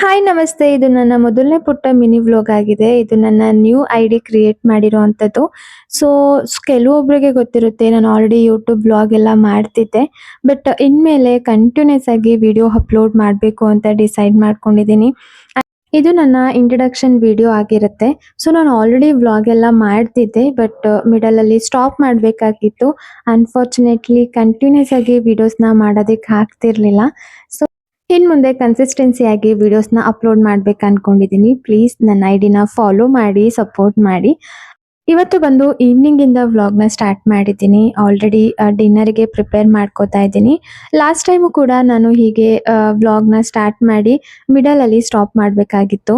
Hi ನಮಸ್ತೆ. ಇದು ನನ್ನ ಮೊದಲನೇ ಪುಟ್ಟ ಮಿನಿ ವ್ಲಾಗ್ ಆಗಿದೆ. ಇದು ನನ್ನ ನ್ಯೂ ಐಡಿ ಕ್ರಿಯೇಟ್ ಮಾಡಿರೋವಂಥದ್ದು. ಸೊ ಕೆಲವೊಬ್ಬರಿಗೆ ಗೊತ್ತಿರುತ್ತೆ, ನಾನು ಆಲ್ರೆಡಿ ಯೂಟ್ಯೂಬ್ ವ್ಲಾಗ್ ಎಲ್ಲ ಮಾಡ್ತಿದ್ದೆ. ಬಟ್ ಇನ್ಮೇಲೆ ಕಂಟಿನ್ಯೂಸ್ ಆಗಿ ವಿಡಿಯೋ ಅಪ್ಲೋಡ್ ಮಾಡಬೇಕು ಅಂತ ಡಿಸೈಡ್ ಮಾಡ್ಕೊಂಡಿದ್ದೀನಿ. ಇದು ನನ್ನ ಇಂಟ್ರಡಕ್ಷನ್ ವಿಡಿಯೋ ಆಗಿರುತ್ತೆ. ಸೊ ನಾನು ಆಲ್ರೆಡಿ ವ್ಲಾಗ್ ಎಲ್ಲ ಮಾಡ್ತಿದ್ದೆ, ಬಟ್ ಮಿಡಲಲ್ಲಿ ಸ್ಟಾಪ್ ಮಾಡಬೇಕಾಗಿತ್ತು. ಅನ್ಫಾರ್ಚುನೇಟ್ಲಿ ಕಂಟಿನ್ಯೂಸ್ ಆಗಿ ವಿಡಿಯೋಸ್ನ ಮಾಡೋದಕ್ಕೆ ಆಗ್ತಿರ್ಲಿಲ್ಲ. ಸೊ ಇನ್ನು ಮುಂದೆ ಕನ್ಸಿಸ್ಟೆನ್ಸಿ ಆಗಿ ವಿಡಿಯೋಸ್ನ ಅಪ್ಲೋಡ್ ಮಾಡ್ಬೇಕು ಅನ್ಕೊಂಡಿದ್ದೀನಿ. ಪ್ಲೀಸ್ ನನ್ನ ಐಡಿನ ಫಾಲೋ ಮಾಡಿ, ಸಪೋರ್ಟ್ ಮಾಡಿ. ಇವತ್ತು ಬಂದು ಈವ್ನಿಂಗ್ ಇಂದ ವ್ಲಾಗ್ನ ಸ್ಟಾರ್ಟ್ ಮಾಡಿದ್ದೀನಿ. ಆಲ್ರೆಡಿ ಡಿನ್ನರ್ಗೆ ಪ್ರಿಪೇರ್ ಮಾಡ್ಕೋತಾ ಇದ್ದೀನಿ. ಲಾಸ್ಟ್ ಟೈಮು ಕೂಡ ನಾನು ಹೀಗೆ ವ್ಲಾಗ್ನ ಸ್ಟಾರ್ಟ್ ಮಾಡಿ ಮಿಡಲಲ್ಲಿ ಸ್ಟಾಪ್ ಮಾಡಬೇಕಾಗಿತ್ತು.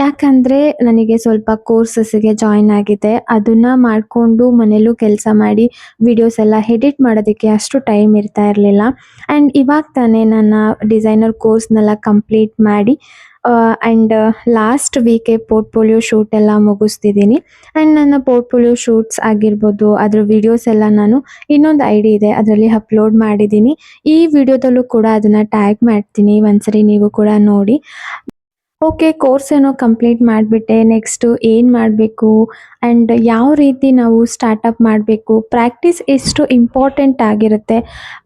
ಯಾಕಂದರೆ ನನಗೆ ಸ್ವಲ್ಪ ಕೋರ್ಸಸ್ಗೆ ಜಾಯಿನ್ ಆಗಿದೆ. ಅದನ್ನು ಮಾಡಿಕೊಂಡು ಮನೆಯಲ್ಲೂ ಕೆಲಸ ಮಾಡಿ ವಿಡಿಯೋಸ್ ಎಲ್ಲ ಎಡಿಟ್ ಮಾಡೋದಕ್ಕೆ ಅಷ್ಟು ಟೈಮ್ ಇರ್ತಾ ಇರಲಿಲ್ಲ. ಆ್ಯಂಡ್ ಇವಾಗ ತಾನೇ ನನ್ನ ಡಿಸೈನರ್ ಕೋರ್ಸ್ನೆಲ್ಲ ಕಂಪ್ಲೀಟ್ ಮಾಡಿ ಆ್ಯಂಡ್ ಲಾಸ್ಟ್ ವೀಕೆ ಪೋರ್ಟ್ಫೋಲಿಯೋ ಶೂಟ್ ಎಲ್ಲ ಮುಗಿಸ್ತಿದ್ದೀನಿ. ಆ್ಯಂಡ್ ನನ್ನ ಪೋರ್ಟ್ಫೋಲಿಯೋ ಶೂಟ್ಸ್ ಆಗಿರ್ಬೋದು, ಅದ್ರ ವಿಡಿಯೋಸ್ ಎಲ್ಲ ನಾನು ಇನ್ನೊಂದು ಐಡಿ ಇದೆ ಅದರಲ್ಲಿ ಅಪ್ಲೋಡ್ ಮಾಡಿದ್ದೀನಿ. ಈ ವಿಡಿಯೋದಲ್ಲೂ ಕೂಡ ಅದನ್ನು ಟ್ಯಾಗ್ ಮಾಡ್ತೀನಿ, ಒಂದ್ಸರಿ ನೀವು ಕೂಡ ನೋಡಿ. ಓಕೆ, ಕೋರ್ಸ್ ಏನೋ ಕಂಪ್ಲೀಟ್ ಮಾಡಿಬಿಟ್ಟೆ. ನೆಕ್ಸ್ಟು ಏನು ಮಾಡಬೇಕು ಆ್ಯಂಡ್ ಯಾವ ರೀತಿ ನಾವು ಸ್ಟಾರ್ಟಪ್ ಮಾಡಬೇಕು, ಪ್ರಾಕ್ಟೀಸ್ ಎಷ್ಟು ಇಂಪಾರ್ಟೆಂಟ್ ಆಗಿರುತ್ತೆ,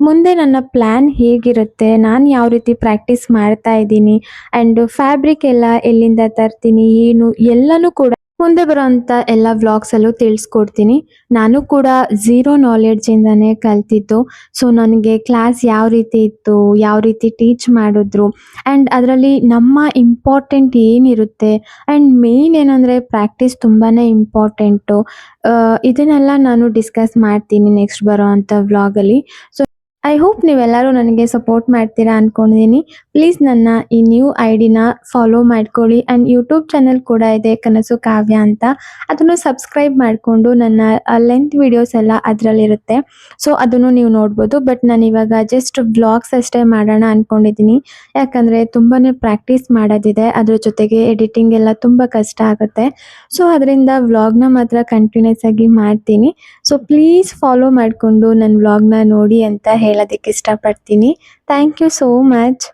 ಮುಂದೆ ನನ್ನ ಪ್ಲ್ಯಾನ್ ಹೇಗಿರುತ್ತೆ, ನಾನು ಯಾವ ರೀತಿ ಪ್ರಾಕ್ಟೀಸ್ ಮಾಡ್ತಾ ಇದ್ದೀನಿ ಆ್ಯಂಡ್ ಫ್ಯಾಬ್ರಿಕ್ ಎಲ್ಲ ಎಲ್ಲಿಂದ ತರ್ತೀನಿ, ಏನು ಎಲ್ಲನೂ ಕೂಡ ಮುಂದೆ ಬರೋಂಥ ಎಲ್ಲ ವ್ಲಾಗ್ಸಲ್ಲೂ ತಿಳಿಸ್ಕೊಡ್ತೀನಿ. ನಾನು ಕೂಡ ಝೀರೋ ನಾಲೆಡ್ಜಿಂದನೇ ಕಲ್ತಿದ್ದು. ಸೊ ನನಗೆ ಕ್ಲಾಸ್ ಯಾವ ರೀತಿ ಇತ್ತು, ಯಾವ ರೀತಿ ಟೀಚ್ ಮಾಡಿದ್ರು ಆ್ಯಂಡ್ ಅದರಲ್ಲಿ ನಮ್ಮ ಇಂಪಾರ್ಟೆಂಟ್ ಏನಿರುತ್ತೆ ಆ್ಯಂಡ್ ಮೇಯ್ನ್ ಏನಂದರೆ ಪ್ರಾಕ್ಟೀಸ್ ತುಂಬಾ ಇಂಪಾರ್ಟೆಂಟು. ಇದನ್ನೆಲ್ಲ ನಾನು ಡಿಸ್ಕಸ್ ಮಾಡ್ತೀನಿ ನೆಕ್ಸ್ಟ್ ಬರೋ ಅಂಥ ವ್ಲಾಗಲ್ಲಿ. ಸೊ ಐ ಹೋಪ್ ನೀವೆಲ್ಲರೂ ನನಗೆ ಸಪೋರ್ಟ್ ಮಾಡ್ತೀರಾ ಅಂದ್ಕೊಂಡಿದ್ದೀನಿ. ಪ್ಲೀಸ್ ನನ್ನ ಈ ನ್ಯೂ ಐಡಿನ ಫಾಲೋ ಮಾಡ್ಕೊಳ್ಳಿ. ಆ್ಯಂಡ್ ಯೂಟ್ಯೂಬ್ ಚಾನಲ್ ಕೂಡ ಇದೆ, ಕನಸು ಕಾವ್ಯ ಅಂತ. ಅದನ್ನು ಸಬ್ಸ್ಕ್ರೈಬ್ ಮಾಡಿಕೊಂಡು ನನ್ನ ಲೆಂತ್ ವಿಡಿಯೋಸ್ ಎಲ್ಲ ಅದರಲ್ಲಿರುತ್ತೆ. ಸೊ ಅದನ್ನು ನೀವು ನೋಡ್ಬೋದು. ಬಟ್ ನಾನು ಇವಾಗ ಜಸ್ಟ್ ವ್ಲಾಗ್ಸ್ ಅಷ್ಟೇ ಮಾಡೋಣ ಅಂದ್ಕೊಂಡಿದ್ದೀನಿ. ಯಾಕಂದರೆ ತುಂಬಾ ಪ್ರಾಕ್ಟೀಸ್ ಮಾಡೋದಿದೆ, ಅದ್ರ ಜೊತೆಗೆ ಎಡಿಟಿಂಗ್ ಎಲ್ಲ ತುಂಬ ಕಷ್ಟ ಆಗುತ್ತೆ. ಸೊ ಅದರಿಂದ ವ್ಲಾಗ್ನ ಮಾತ್ರ ಕಂಟಿನ್ಯೂಸ್ ಆಗಿ ಮಾಡ್ತೀನಿ. ಸೊ ಪ್ಲೀಸ್ ಫಾಲೋ ಮಾಡಿಕೊಂಡು ನನ್ನ ವ್ಲಾಗ್ನ ನೋಡಿ ಅಂತ ಹೇಳೋದಕ್ಕೆ ಇಷ್ಟಪಡ್ತೀನಿ. Thank you so much.